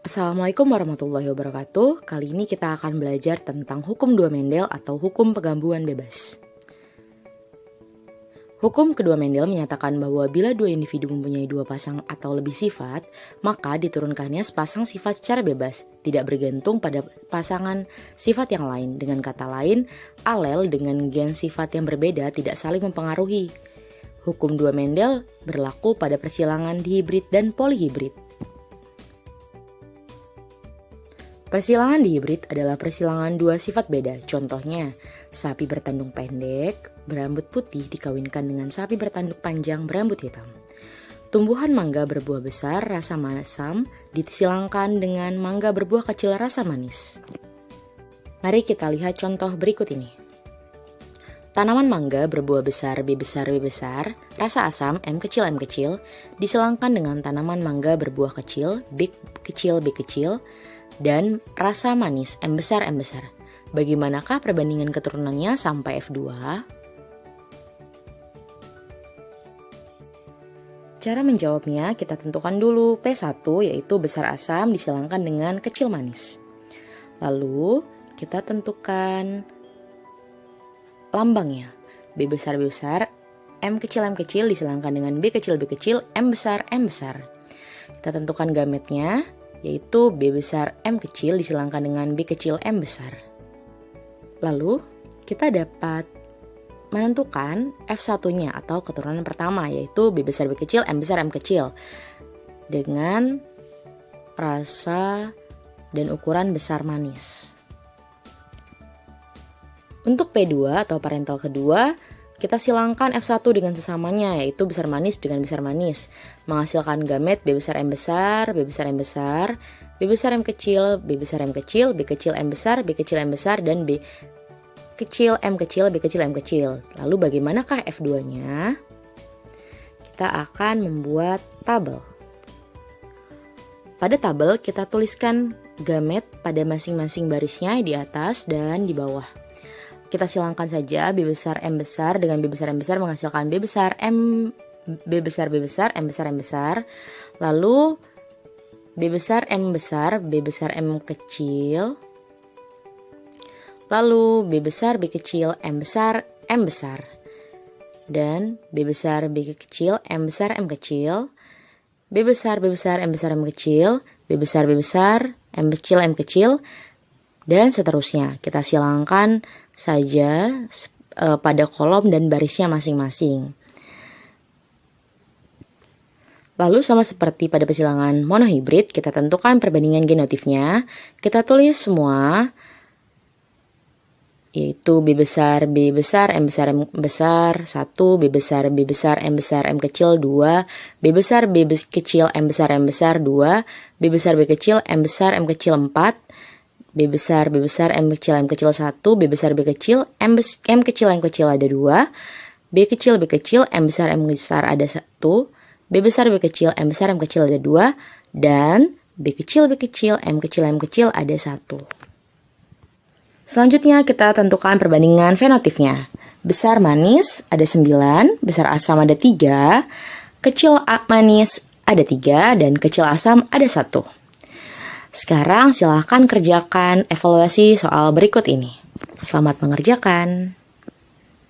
Assalamualaikum warahmatullahi wabarakatuh. Kali ini kita akan belajar tentang hukum dua Mendel atau hukum penggambuan bebas. Hukum kedua Mendel menyatakan bahwa bila dua individu mempunyai dua pasang atau lebih sifat, maka diturunkannya sepasang sifat secara bebas, tidak bergantung pada pasangan sifat yang lain. Dengan kata lain, alel dengan gen sifat yang berbeda tidak saling mempengaruhi. Hukum dua Mendel berlaku pada persilangan dihibrid dan polihibrid. Persilangan dihibrid adalah persilangan dua sifat beda. Contohnya, sapi bertanduk pendek, berambut putih dikawinkan dengan sapi bertanduk panjang, berambut hitam. Tumbuhan mangga berbuah besar, rasa masam, disilangkan dengan mangga berbuah kecil, rasa manis. Mari kita lihat contoh berikut ini. Tanaman mangga berbuah besar, B besar, B besar, rasa asam, M kecil, disilangkan dengan tanaman mangga berbuah kecil, B kecil, dan rasa manis, M besar. Bagaimanakah perbandingan keturunannya sampai F2? Cara menjawabnya kita tentukan dulu P1 yaitu besar asam disilangkan dengan kecil manis. Lalu kita tentukan lambangnya. B besar, M kecil disilangkan dengan B kecil, M besar. Kita tentukan gametnya yaitu B besar M kecil disilangkan dengan B kecil M besar. Lalu kita dapat menentukan F1-nya atau keturunan pertama yaitu B besar B kecil M besar M kecil dengan rasa dan ukuran besar manis. Untuk P2 atau parental kedua, kita silangkan F1 dengan sesamanya yaitu besar manis dengan besar manis, menghasilkan gamet B besar M besar, B besar M besar, B besar M kecil, B besar M kecil, B kecil M besar, B kecil M besar, dan B kecil M kecil, B kecil M kecil. Lalu bagaimanakah F2-nya? Kita akan membuat tabel. Pada tabel kita tuliskan gamet pada masing-masing barisnya di atas dan di bawah. Kita silangkan saja B besar M besar dengan B besar M besar menghasilkan B besar M besar, M besar. Lalu B besar M besar, B besar M kecil. Lalu B besar B kecil M besar. Dan B besar B kecil M besar M kecil. B besar M besar M kecil. B besar M kecil. Dan seterusnya. Kita silangkan saja pada kolom dan barisnya masing-masing. Lalu sama seperti pada persilangan monohibrid, kita tentukan perbandingan genotifnya. Kita tulis semua yaitu B besar M besar 1, B besar M besar M kecil 2, B besar B kecil M besar 2, B besar B kecil M besar M kecil 4, B besar M kecil 1, B besar B kecil M kecil ada 2, B kecil M besar ada 1, B besar B kecil M besar M kecil ada 2, dan B kecil M kecil ada 1. Selanjutnya kita tentukan perbandingan fenotipnya. Besar manis ada 9, besar asam ada 3, kecil manis ada 3, dan kecil asam ada 1. Sekarang silahkan kerjakan evaluasi soal berikut ini. Selamat mengerjakan.